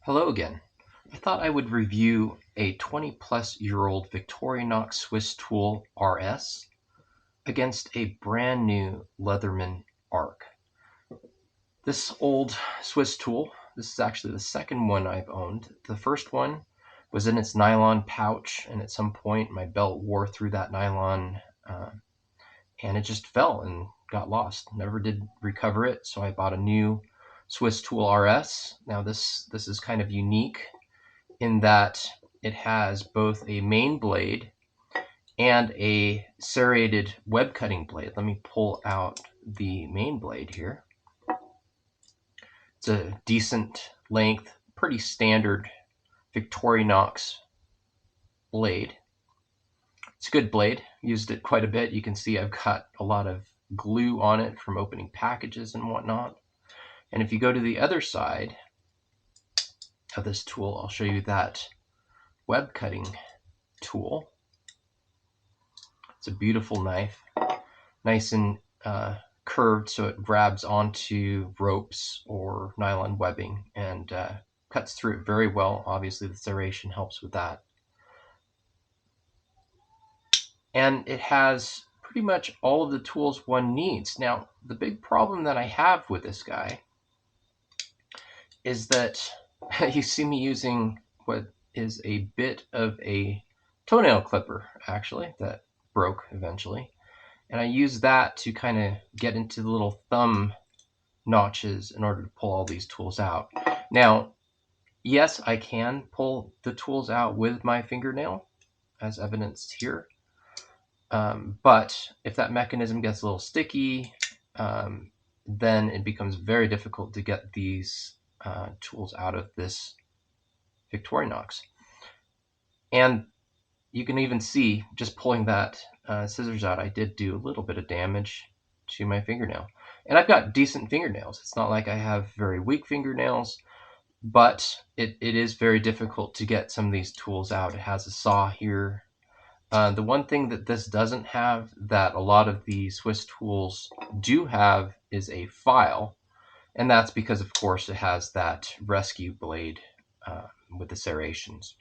Hello again. I thought I would review a 20-plus-year-old Victorinox Swisstool RS against a brand new Leatherman ARC. This old Swisstool, this is actually the second one I've owned. The first one was in its nylon pouch, and at some point my belt wore through that nylon and it just fell and got lost. Never did recover it, so I bought a new Swisstool RS. Now this is kind of unique in that it has both a main blade and a serrated web cutting blade. Let me pull out the main blade here. It's a decent length, pretty standard Victorinox blade. It's a good blade. Used it quite a bit. You can see I've got a lot of glue on it from opening packages and whatnot. And if you go to the other side of this tool, I'll show you that web cutting tool. It's a beautiful knife, nice and curved so it grabs onto ropes or nylon webbing and cuts through it very well. Obviously the serration helps with that. And it has pretty much all of the tools one needs. Now, the big problem that I have with this guy is that you see me using what is a bit of a toenail clipper, actually, that broke eventually. And I use that to kind of get into the little thumb notches in order to pull all these tools out. Now, yes, I can pull the tools out with my fingernail, as evidenced here. But if that mechanism gets a little sticky, then it becomes very difficult to get these tools out of this Victorinox. And you can even see, just pulling that scissors out, I did do a little bit of damage to my fingernail. And I've got decent fingernails. It's not like I have very weak fingernails, but it is very difficult to get some of these tools out. It has a saw here. The one thing that this doesn't have that a lot of the Swistools do have is a file. And that's because, of course, it has that rescue blade with the serrations.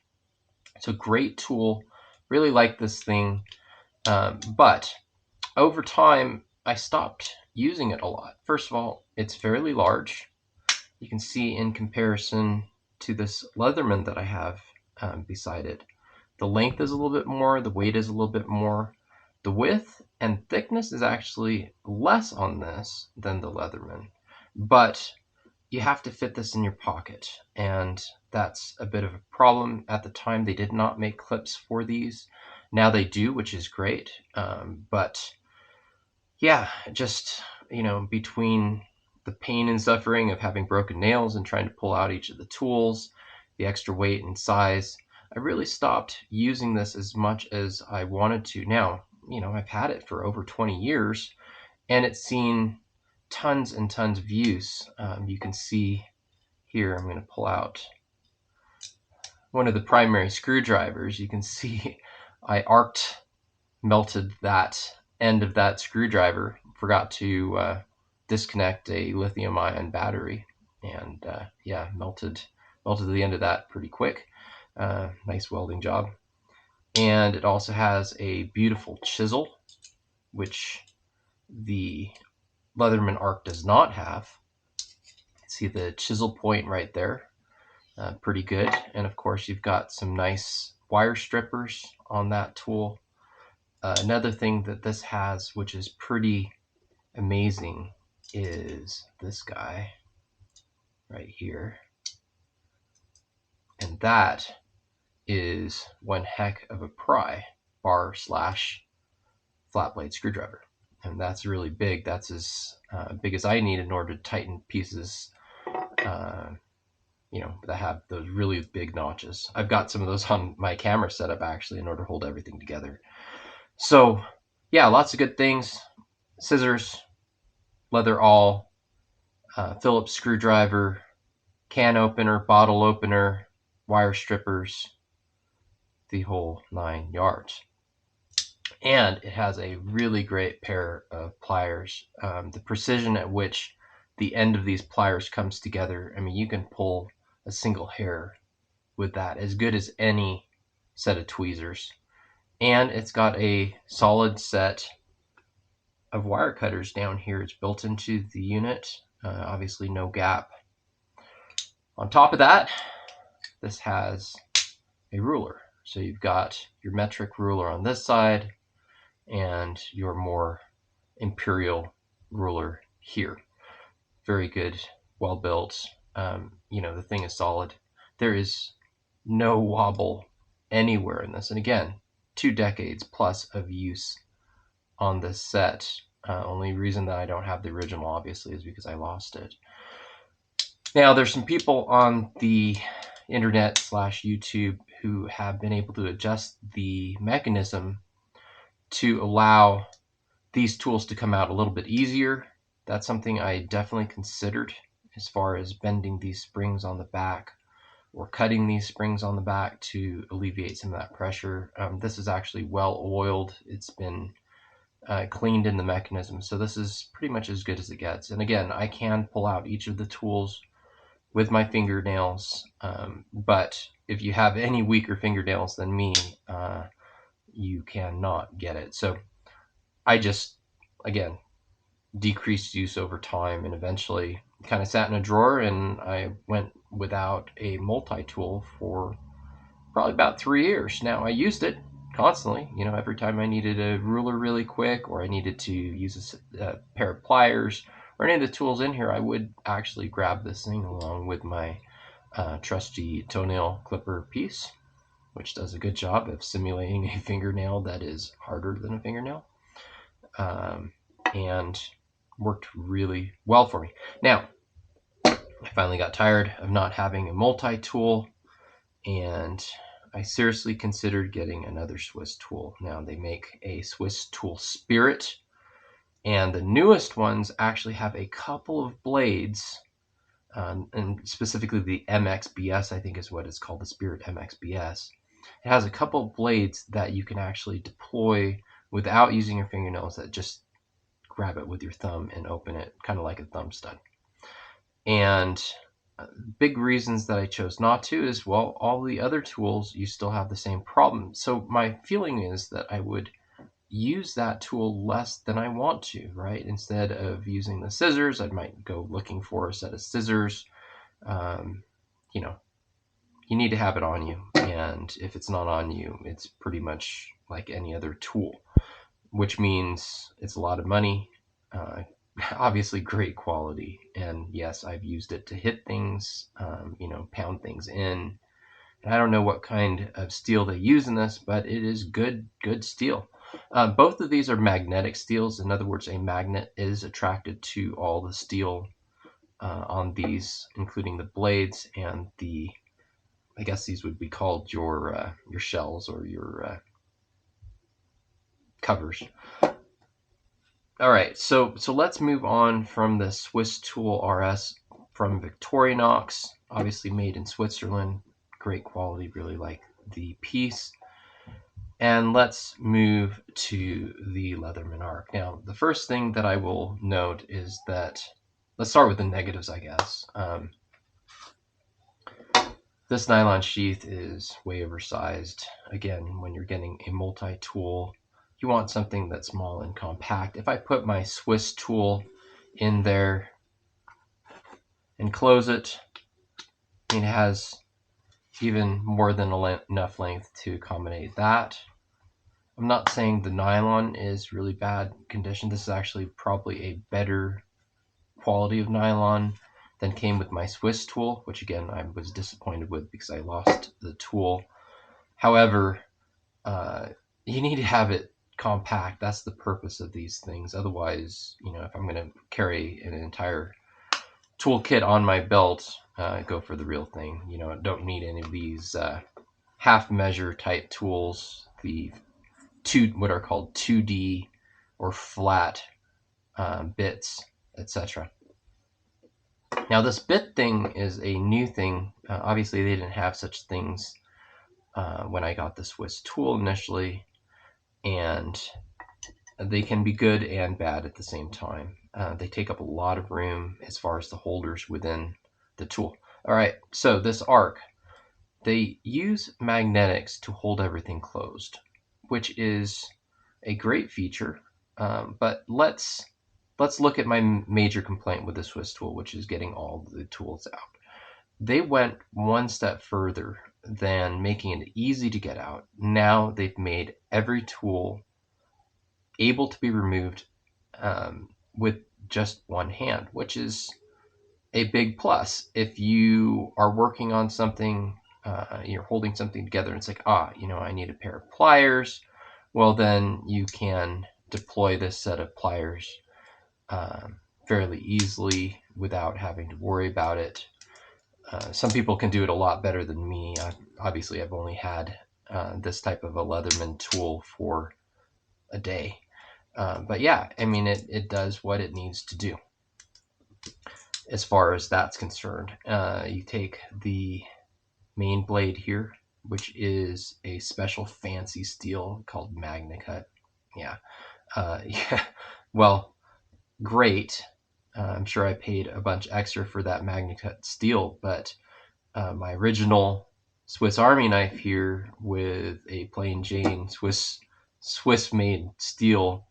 It's a great tool. Really like this thing. But over time, I stopped using it a lot. First of all, it's fairly large. You can see in comparison to this Leatherman that I have beside it, the length is a little bit more, the weight is a little bit more. The width and thickness is actually less on this than the Leatherman, but you have to fit this in your pocket, and that's a bit of a problem. At the time, they did not make clips for these. Now they do, which is great. But yeah, just, between the pain and suffering of having broken nails and trying to pull out each of the tools, the extra weight and size, I really stopped using this as much as I wanted to. Now, I've had it for over 20 years, and it's seen tons and tons of use. You can see here, I'm going to pull out one of the primary screwdrivers. You can see I melted that end of that screwdriver, forgot to disconnect a lithium-ion battery, and melted the end of that pretty quick. Nice welding job. And it also has a beautiful chisel, which the Leatherman ARC does not have. See the chisel point right there, pretty good. And of course, you've got some nice wire strippers on that tool. Another thing that this has, which is pretty amazing, is this guy right here. And that is one heck of a pry bar / flat blade screwdriver. And that's really big. That's as big as I need in order to tighten pieces, that have those really big notches. I've got some of those on my camera setup, actually, in order to hold everything together. So, yeah, lots of good things. Scissors, leather awl, Phillips screwdriver, can opener, bottle opener, wire strippers, the whole 9 yards. And it has a really great pair of pliers. The precision at which the end of these pliers comes together, I mean, you can pull a single hair with that, as good as any set of tweezers. And it's got a solid set of wire cutters down here. It's built into the unit, obviously no gap. On top of that, this has a ruler. So you've got your metric ruler on this side and your more imperial ruler here. Very good, well built. The thing is solid. There is no wobble anywhere in this. And again, 2 decades plus of use on this set. Only reason that I don't have the original, obviously, is because I lost it. Now, there's some people on the internet / YouTube who have been able to adjust the mechanism to allow these tools to come out a little bit easier. That's something I definitely considered as far as bending these springs on the back or cutting these springs on the back to alleviate some of that pressure. This is actually well oiled. It's been cleaned in the mechanism, so this is pretty much as good as it gets. And again, I can pull out each of the tools with my fingernails, but if you have any weaker fingernails than me, you cannot get it. So I just, again, decreased use over time and eventually kind of sat in a drawer, and I went without a multi-tool for probably about 3 years. Now, I used it constantly, every time I needed a ruler really quick, or I needed to use a pair of pliers or any of the tools in here, I would actually grab this thing along with my trusty toenail clipper piece, which does a good job of simulating a fingernail that is harder than a fingernail, and worked really well for me. Now, I finally got tired of not having a multi-tool, and I seriously considered getting another Swisstool. Now, they make a Swisstool Spirit, and the newest ones actually have a couple of blades, and specifically the MXBS, I think is what it's called, the Spirit MXBS. It has a couple of blades that you can actually deploy without using your fingernails, that just grab it with your thumb and open it, kind of like a thumb stud. And big reasons that I chose not to is, well, all the other tools, you still have the same problem. So my feeling is that I would use that tool less than I want to, right? Instead of using the scissors, I might go looking for a set of scissors. You need to have it on you. And if it's not on you, it's pretty much like any other tool, which means it's a lot of money. Obviously great quality, and yes, I've used it to hit things, pound things in. And I don't know what kind of steel they use in this, but it is good steel. Both of these are magnetic steels. In other words, a magnet is attracted to all the steel on these, including the blades and I guess these would be called your shells or your covers. All right, so let's move on from the Swisstool RS from Victorinox, obviously made in Switzerland. Great quality, really like the piece. And let's move to the Leatherman ARC. Now, the first thing that I will note is that, let's start with the negatives, I guess. This nylon sheath is way oversized. Again, when you're getting a multi-tool, you want something that's small and compact. If I put my Swisstool in there and close it, it has even more than enough length to accommodate that. I'm not saying the nylon is really bad condition. This is actually probably a better quality of nylon than came with my Swisstool, which again I was disappointed with because I lost the tool. However, you need to have it compact. That's the purpose of these things. Otherwise, if I'm going to carry an entire toolkit on my belt, go for the real thing. I don't need any of these half measure type tools, the what are called 2D or flat bits, etc. Now, this bit thing is a new thing. Obviously, they didn't have such things when I got the Swisstool initially, and they can be good and bad at the same time. They take up a lot of room as far as the holders within the tool. All right, so this arc, they use magnetics to hold everything closed, which is a great feature. But let's look at my major complaint with the Swisstool, which is getting all the tools out. They went one step further than making it easy to get out. Now they've made every tool able to be removed with just one hand, which is a big plus. If you are working on something, you're holding something together, and it's like, I need a pair of pliers. Well, then you can deploy this set of pliers fairly easily without having to worry about it. Some people can do it a lot better than me. Obviously, I've only had this type of a Leatherman tool for a day. But yeah, I mean, it does what it needs to do as far as that's concerned. You take the main blade here, which is a special fancy steel called MagnaCut. Yeah. Yeah. Well, great. I'm sure I paid a bunch extra for that MagnaCut steel, but my original Swiss Army knife here with a plain Jane Swiss made steel,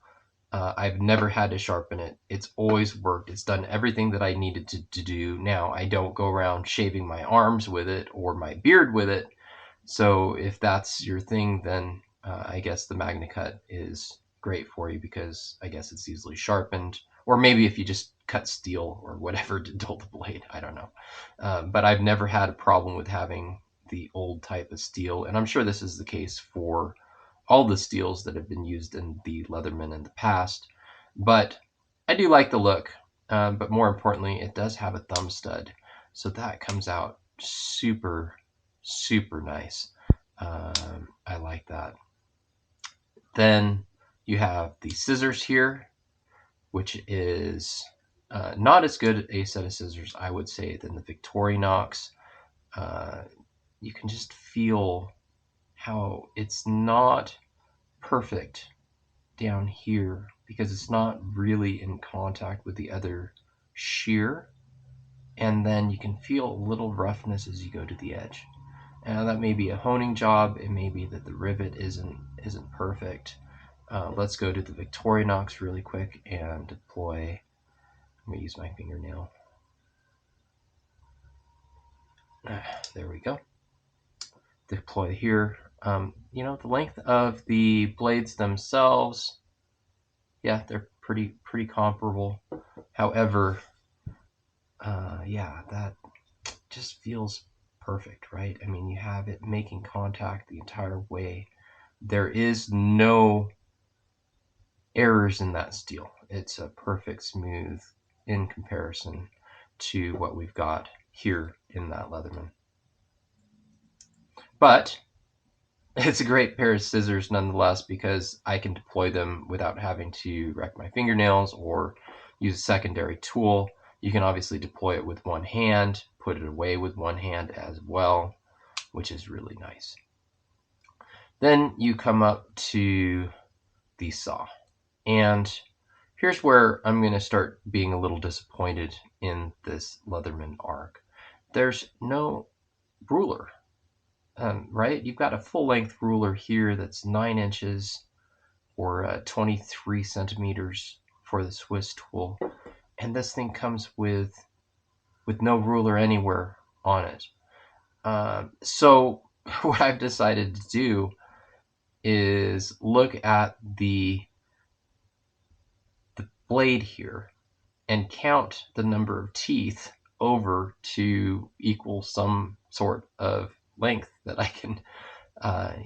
I've never had to sharpen it. It's always worked. It's done everything that I needed to do. Now, I don't go around shaving my arms with it or my beard with it. So if that's your thing, then I guess the MagnaCut is great for you because I guess it's easily sharpened. Or maybe if you just cut steel or whatever to dull the blade, I don't know. But I've never had a problem with having the old type of steel, and I'm sure this is the case for all the steels that have been used in the Leatherman in the past. But I do like the look, but more importantly, it does have a thumb stud, so that comes out super, super nice. I like that. Then you have the scissors here, which is not as good a set of scissors, I would say, than the Victorinox. You can just feel how it's not perfect down here because it's not really in contact with the other shear, and then you can feel a little roughness as you go to the edge. Now that may be a honing job. It may be that the rivet isn't perfect. Let's go to the Victorinox really quick and deploy. I'm going to use my fingernail. There we go. Deploy here. The length of the blades themselves, yeah, they're pretty comparable. However, that just feels perfect, right? I mean, you have it making contact the entire way. There is no errors in that steel. It's a perfect smooth in comparison to what we've got here in that Leatherman. But it's a great pair of scissors nonetheless because I can deploy them without having to wreck my fingernails or use a secondary tool. You can obviously deploy it with one hand, put it away with one hand as well, which is really nice. Then you come up to the saw. And here's where I'm going to start being a little disappointed in this Leatherman ARC. There's no ruler, right? You've got a full-length ruler here that's 9 inches or 23 centimeters for the Swisstool, and this thing comes with no ruler anywhere on it. So what I've decided to do is look at the blade here and count the number of teeth over to equal some sort of length that I can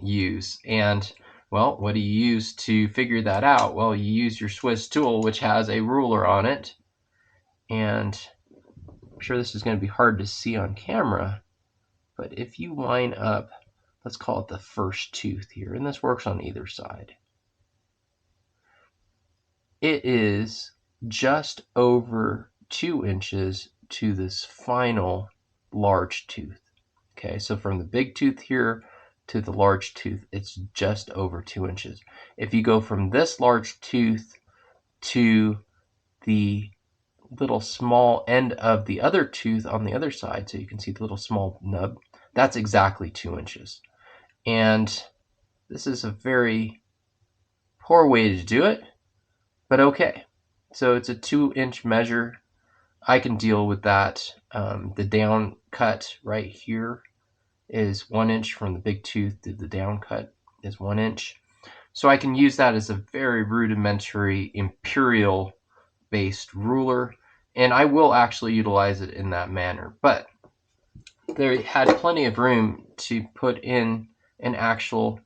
use. And well, what do you use to figure that out? Well, you use your Swisstool, which has a ruler on it. And I'm sure this is going to be hard to see on camera, but if you line up, let's call it the first tooth here, and this works on either side, it is just over 2 inches to this final large tooth. Okay, so from the big tooth here to the large tooth, it's just over 2 inches. If you go from this large tooth to the little small end of the other tooth on the other side, so you can see the little small nub, that's exactly 2 inches. And this is a very poor way to do it, but okay. So it's a 2-inch measure. I can deal with that. The down cut right here is 1 inch from the big tooth to the down cut is 1 inch. So I can use that as a very rudimentary imperial based ruler, and I will actually utilize it in that manner. But they had plenty of room to put in an actual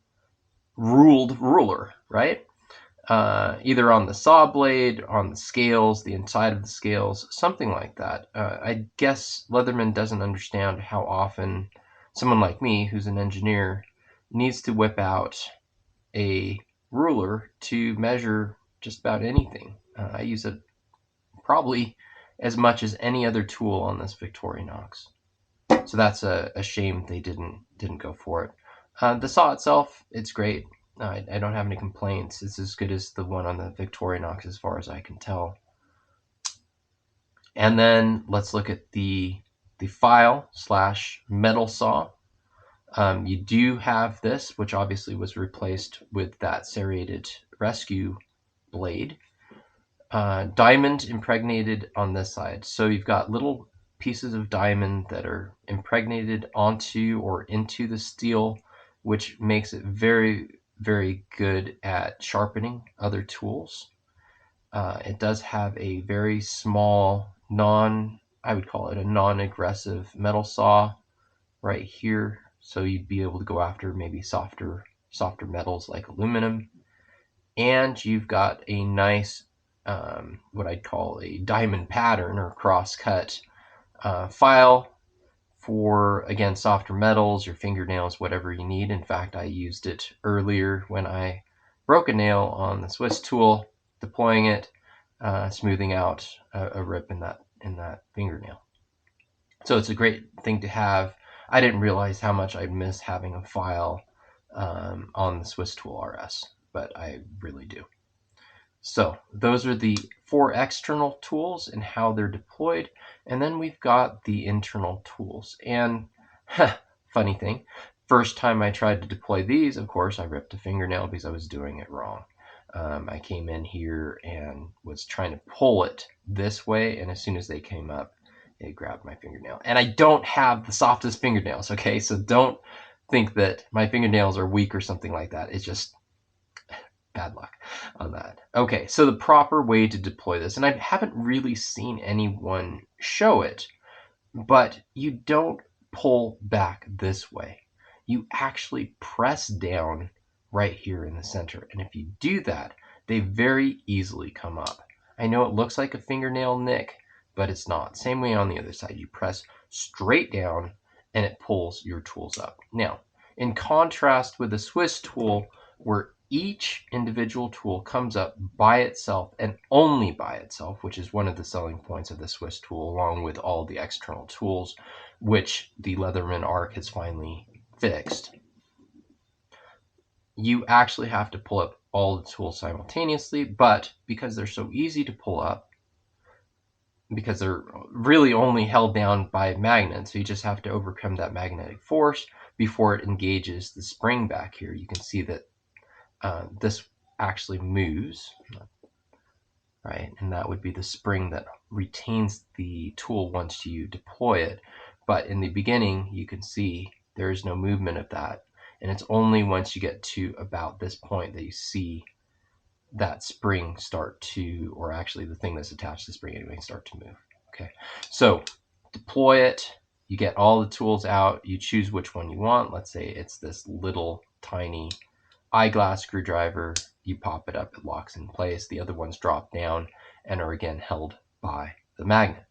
ruled ruler, right? Either on the saw blade, on the scales, the inside of the scales, something like that. I guess Leatherman doesn't understand how often someone like me, who's an engineer, needs to whip out a ruler to measure just about anything. I use it probably as much as any other tool on this Victorinox. So that's a shame they didn't go for it. The saw itself, it's great. I don't have any complaints. It's as good as the one on the Victorinox as far as I can tell. And then let's look at the file / metal saw. You do have this, which obviously was replaced with that serrated rescue blade. Diamond impregnated on this side. So you've got little pieces of diamond that are impregnated onto or into the steel, which makes it very, very good at sharpening other tools. It does have a very small, I would call it a non-aggressive metal saw right here. So you'd be able to go after maybe softer metals like aluminum. And you've got a nice, what I'd call a diamond pattern or cross-cut file for, again, softer metals, your fingernails, whatever you need. In fact, I used it earlier when I broke a nail on the Swisstool, deploying it, smoothing out a rip in that fingernail. So it's a great thing to have. I didn't realize how much I'd miss having a file on the Swisstool RS, but I really do. So those are the 4 external tools and how they're deployed. And then we've got the internal tools. And funny thing, first time I tried to deploy these, of course, I ripped a fingernail because I was doing it wrong. I came in here and was trying to pull it this way, and as soon as they came up, it grabbed my fingernail. And I don't have the softest fingernails, okay? So don't think that my fingernails are weak or something like that. It's just bad luck on that. Okay, so the proper way to deploy this, and I haven't really seen anyone show it, but you don't pull back this way. You actually press down right here in the center. And if you do that, they very easily come up. I know it looks like a fingernail nick, but it's not. Same way on the other side. You press straight down and it pulls your tools up. Now, in contrast with the Swisstool, where each individual tool comes up by itself and only by itself, which is one of the selling points of the Swisstool, along with all the external tools, which the Leatherman ARC has finally fixed. You actually have to pull up all the tools simultaneously, but because they're so easy to pull up, because they're really only held down by magnets, so you just have to overcome that magnetic force before it engages the spring back here. You can see that this actually moves, right? And that would be the spring that retains the tool once you deploy it. But in the beginning, you can see there is no movement of that. And it's only once you get to about this point that you see that spring start to, or actually the thing that's attached to the spring anyway, start to move. Okay, so deploy it. You get all the tools out. You choose which one you want. Let's say it's this little tiny eyeglass screwdriver. You pop it up, it locks in place. The other ones drop down and are again held by the magnet.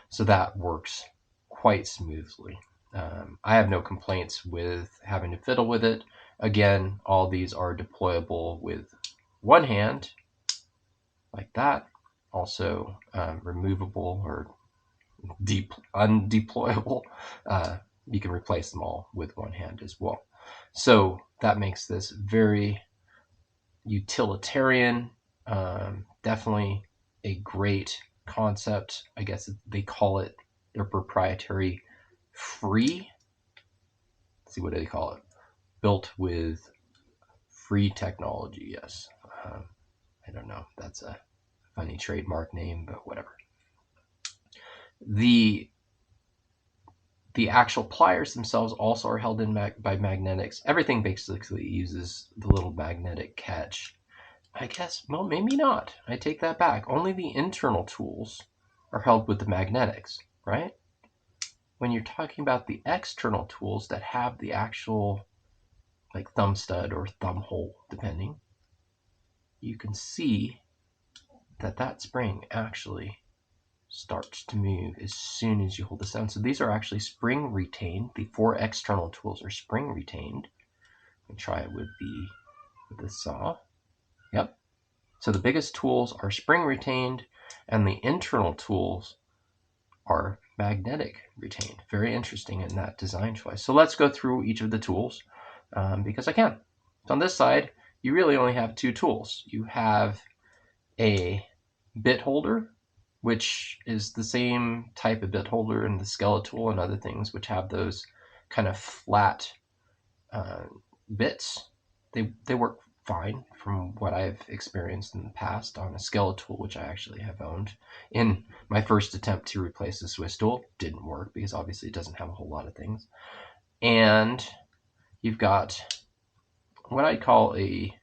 So that works quite smoothly. I have no complaints with having to fiddle with it. Again, all these are deployable with one hand, like that. Also removable or undeployable. You can replace them all with one hand as well. So that makes this very utilitarian, definitely a great concept. I guess they call it their proprietary free. Let's see, what do they call it? Built with free technology. Yes. I don't know. That's a funny trademark name, but whatever. The actual pliers themselves also are held in by magnetics. Everything basically uses the little magnetic catch. I guess, well, maybe not. I take that back. Only the internal tools are held with the magnetics, right? When you're talking about the external tools that have the actual, like, thumb stud or thumb hole, depending, you can see that spring actually starts to move as soon as you hold this down. So these are actually spring retained. The 4 external tools are spring retained. Let me try it with the saw. Yep. So the biggest tools are spring retained, and the internal tools are magnetic retained. Very interesting in that design choice. So let's go through each of the tools because I can. So on this side, you really only have 2 tools. You have a bit holder, which is the same type of bit holder in the Skeletal and other things, which have those kind of flat bits. They work fine from what I've experienced in the past on a Skeletal, which I actually have owned. In my first attempt to replace the Swisstool, didn't work because obviously it doesn't have a whole lot of things. And you've got what I'd call a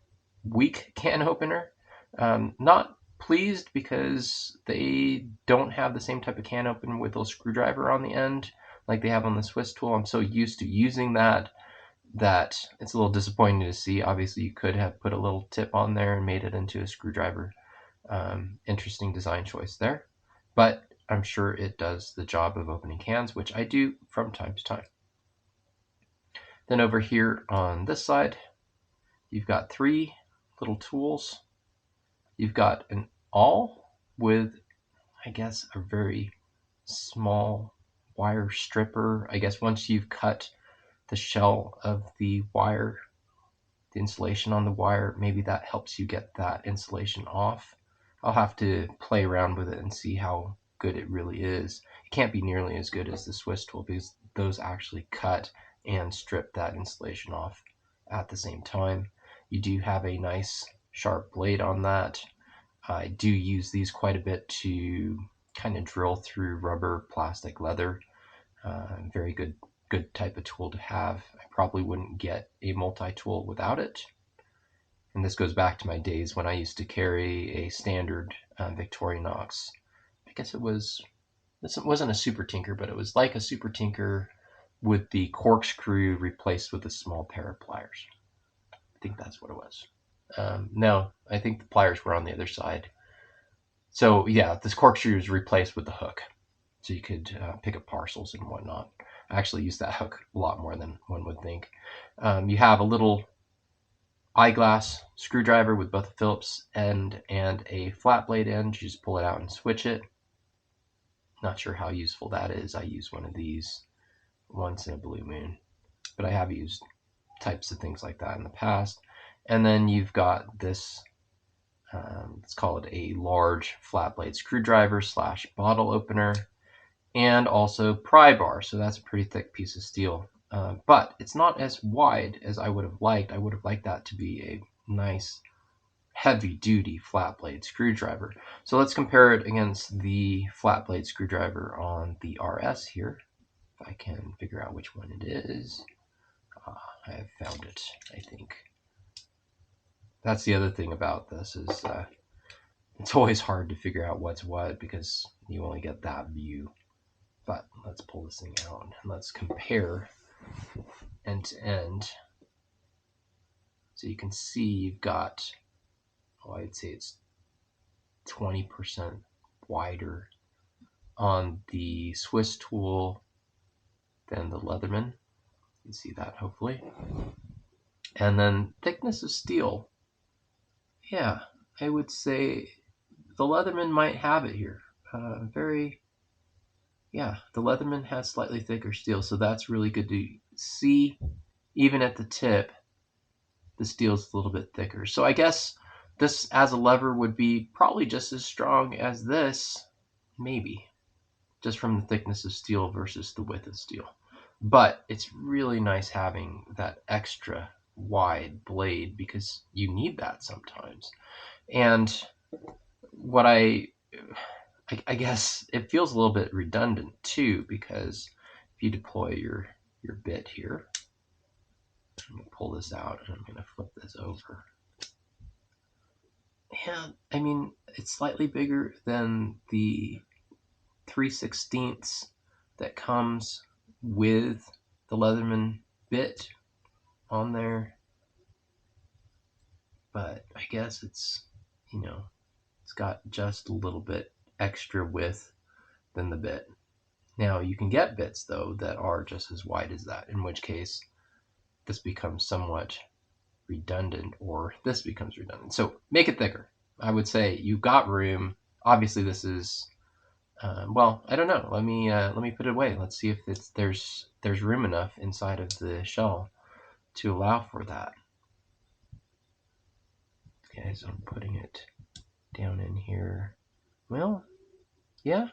weak can opener. Not pleased because they don't have the same type of can opener with a screwdriver on the end like they have on the Swisstool. I'm so used to using that it's a little disappointing to see. Obviously, you could have put a little tip on there and made it into a screwdriver. Interesting design choice there, but I'm sure it does the job of opening cans, which I do from time to time. Then over here on this side, you've got 3 little tools. You've got an awl with, I guess, a very small wire stripper. I guess once you've cut the shell of the wire, the insulation on the wire, maybe that helps you get that insulation off. I'll have to play around with it and see how good it really is. It can't be nearly as good as the Swisstool because those actually cut and strip that insulation off at the same time. You do have a nice sharp blade on that. I do use these quite a bit to kind of drill through rubber, plastic, leather. Very good type of tool to have. I probably wouldn't get a multi-tool without it. And this goes back to my days when I used to carry a standard Victorinox. I guess this wasn't a Super Tinker, but it was like a Super Tinker with the corkscrew replaced with a small pair of pliers. I think that's what it was. No, I think the pliers were on the other side. So yeah, this corkscrew was replaced with the hook. So you could pick up parcels and whatnot. I actually use that hook a lot more than one would think. You have a little eyeglass screwdriver with both a Phillips end and a flat blade end. You just pull it out and switch it. Not sure how useful that is. I use one of these once in a blue moon, but I have used types of things like that in the past. And then you've got this, let's call it a large flat blade screwdriver / bottle opener, and also pry bar. So that's a pretty thick piece of steel. But it's not as wide as I would have liked. I would have liked that to be a nice, heavy-duty flat blade screwdriver. So let's compare it against the flat blade screwdriver on the RS here. If I can figure out which one it is. I have found it, I think. That's the other thing about this is it's always hard to figure out what's what because you only get that view. But let's pull this thing out and let's compare end to end. So you can see you've got, I'd say it's 20% wider on the Swisstool than the Leatherman. You can see that hopefully. And then thickness of steel. Yeah, I would say the Leatherman might have it here. The Leatherman has slightly thicker steel, so that's really good to see. Even at the tip, the steel's a little bit thicker. So I guess this as a lever would be probably just as strong as this, maybe, just from the thickness of steel versus the width of steel. But it's really nice having that extra wide blade because you need that sometimes. And what I guess it feels a little bit redundant too, because if you deploy your bit here, I'm going to pull this out and I'm going to flip this over. Yeah, I mean, it's slightly bigger than the 3/16 that comes with the Leatherman bit on there. But I guess it's, it's got just a little bit extra width than the bit. Now, you can get bits, though, that are just as wide as that, in which case this becomes somewhat redundant, or this becomes redundant. So make it thicker. I would say you've got room. Obviously, this is, well, I don't know. Let me put it away. Let's see if there's room enough inside of the shell to allow for that. Okay, so I'm putting it down in here. Well, yeah.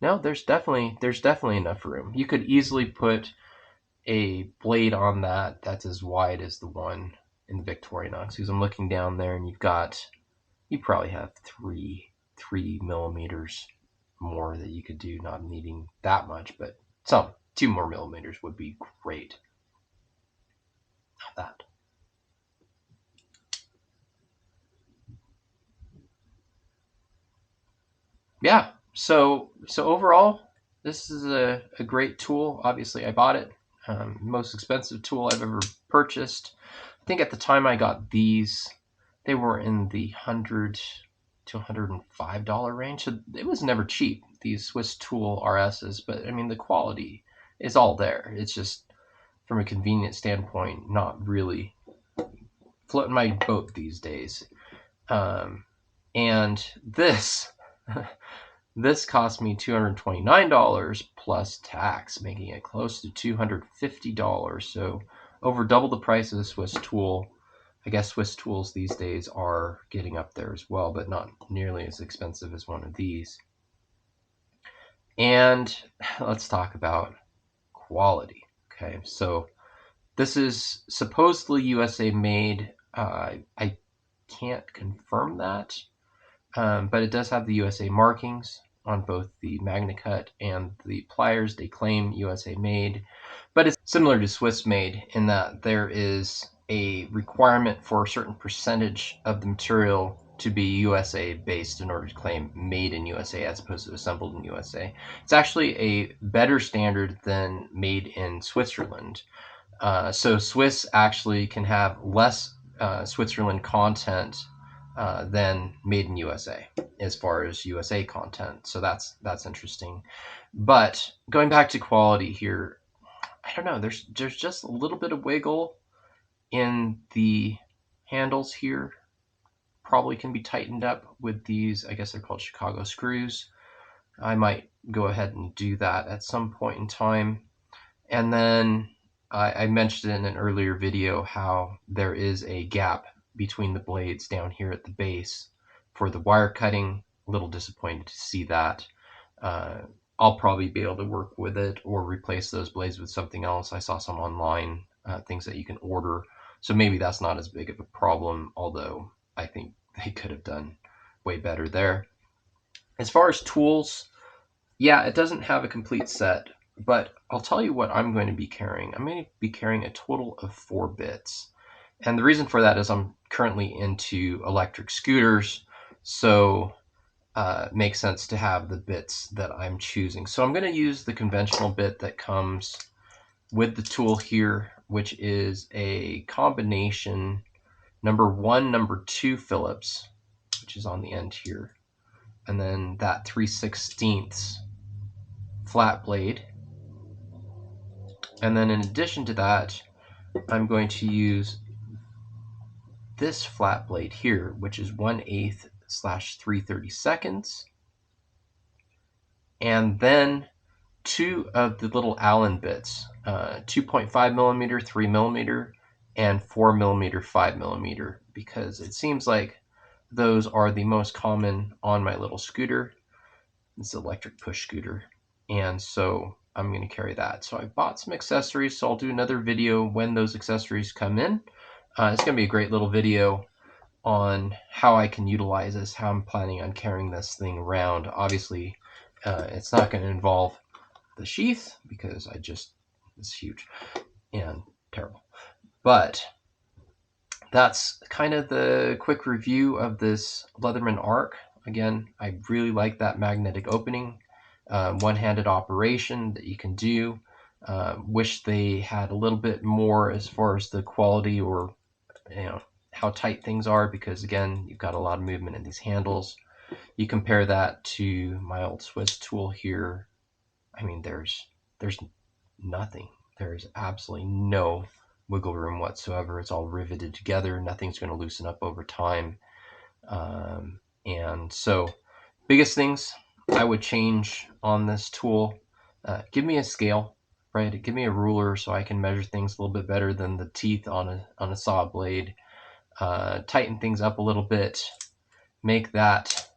No, there's definitely enough room. You could easily put a blade on that's as wide as the one in the Victorinox, because I'm looking down there and you probably have three millimeters more that you could do, not needing that much, but 2 more millimeters would be great. Not that. Yeah. So overall, this is a great tool. Obviously, I bought it. Most expensive tool I've ever purchased. I think at the time I got these, they were in the $100 to $105 range. So it was never cheap, these Swisstool RSs, but I mean, the quality is all there. It's just from a convenience standpoint, not really floating my boat these days. And this, this cost me $229 plus tax, making it close to $250. So over double the price of the Swisstool. I guess Swistools these days are getting up there as well, but not nearly as expensive as one of these. And let's talk about quality. Okay, so this is supposedly USA made. I can't confirm that, but it does have the USA markings on both the MagnaCut and the pliers. They claim USA made, but it's similar to Swiss made in that there is a requirement for a certain percentage of the material to be USA based in order to claim made in USA as opposed to assembled in USA. It's actually a better standard than made in Switzerland. So Swiss actually can have less Switzerland content than made in USA as far as USA content. So that's interesting. But going back to quality here, I don't know. There's just a little bit of wiggle in the handles here. Probably can be tightened up with these. I guess they're called Chicago screws. I might go ahead and do that at some point in time. And then I mentioned in an earlier video how there is a gap between the blades down here at the base for the wire cutting. A little disappointed to see that. I'll probably be able to work with it or replace those blades with something else. I saw some online things that you can order, so maybe that's not as big of a problem, although I think they could have done way better there. As far as tools, yeah, it doesn't have a complete set, but I'll tell you what I'm going to be carrying. I'm going to be carrying a total of 4 bits. And the reason for that is I'm currently into electric scooters, so it makes sense to have the bits that I'm choosing. So I'm going to use the conventional bit that comes with the tool here, which is a combination number 1, number 2 Phillips, which is on the end here, and then that 3/16 flat blade. And then in addition to that, I'm going to use this flat blade here, which is 1/8/332, and then 2 of the little Allen bits, 2.5 millimeter, 3 millimeter, and 4 millimeter, 5 millimeter, because it seems like those are the most common on my little scooter. this electric push scooter. And so I'm going to carry that. So I bought some accessories, so I'll do another video when those accessories come in. It's going to be a great little video on how I can utilize this, how I'm planning on carrying this thing around. Obviously, it's not going to involve the sheath because it's huge and terrible. But that's kind of the quick review of this Leatherman ARC. Again, I really like that magnetic opening, one-handed operation that you can do. Wish they had a little bit more as far as the quality or how tight things are, because again, you've got a lot of movement in these handles. You compare that to my old Swisstool here. I mean, there's nothing. There's absolutely no wiggle room whatsoever. It's all riveted together. Nothing's going to loosen up over time. And so, biggest things I would change on this tool: give me a scale, right? Give me a ruler so I can measure things a little bit better than the teeth on a saw blade. Tighten things up a little bit. Make that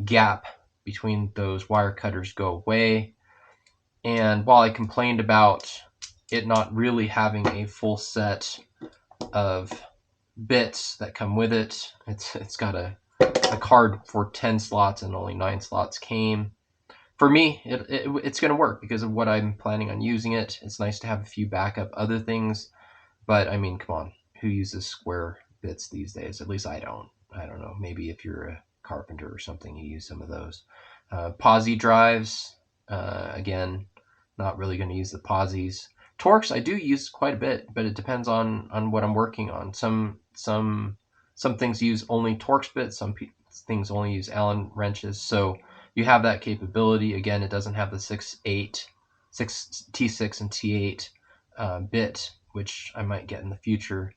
gap between those wire cutters go away. And while I complained about it not really having a full set of bits that come with it, it's got a card for 10 slots and only 9 slots came. For me, it's going to work because of what I'm planning on using it. It's nice to have a few backup other things, but I mean, come on, who uses square bits these days? At least I don't. I don't know. Maybe if you're a carpenter or something, you use some of those. Posi drives, again, not really going to use the Posis. Torques I do use quite a bit, but it depends on what I'm working on. Some things use only Torx bits, some things only use Allen wrenches. So you have that capability. Again, it doesn't have the T6 and T8 bit, which I might get in the future.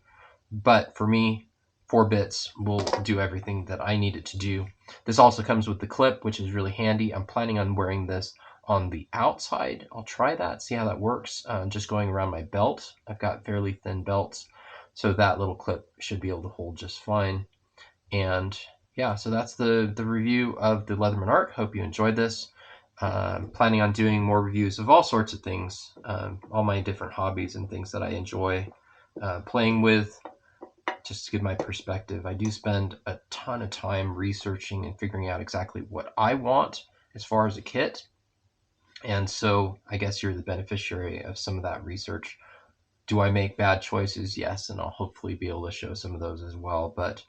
But for me, 4 bits will do everything that I need it to do. This also comes with the clip, which is really handy. I'm planning on wearing this on the outside. I'll try that, see how that works. Just going around my belt. I've got fairly thin belts, so that little clip should be able to hold just fine. And yeah, so that's the review of the Leatherman ARC. Hope you enjoyed this. Planning on doing more reviews of all sorts of things, all my different hobbies and things that I enjoy playing with. Just to give my perspective, I do spend a ton of time researching and figuring out exactly what I want as far as a kit. And so I guess you're the beneficiary of some of that research. Do I make bad choices? Yes, and I'll hopefully be able to show some of those as well. But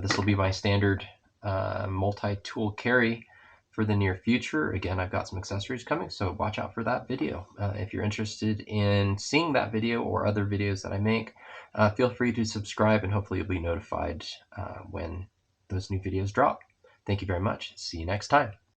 this will be my standard multi-tool carry for the near future. Again, I've got some accessories coming, so watch out for that video. If you're interested in seeing that video or other videos that I make, feel free to subscribe, and hopefully you'll be notified when those new videos drop. Thank you very much. See you next time.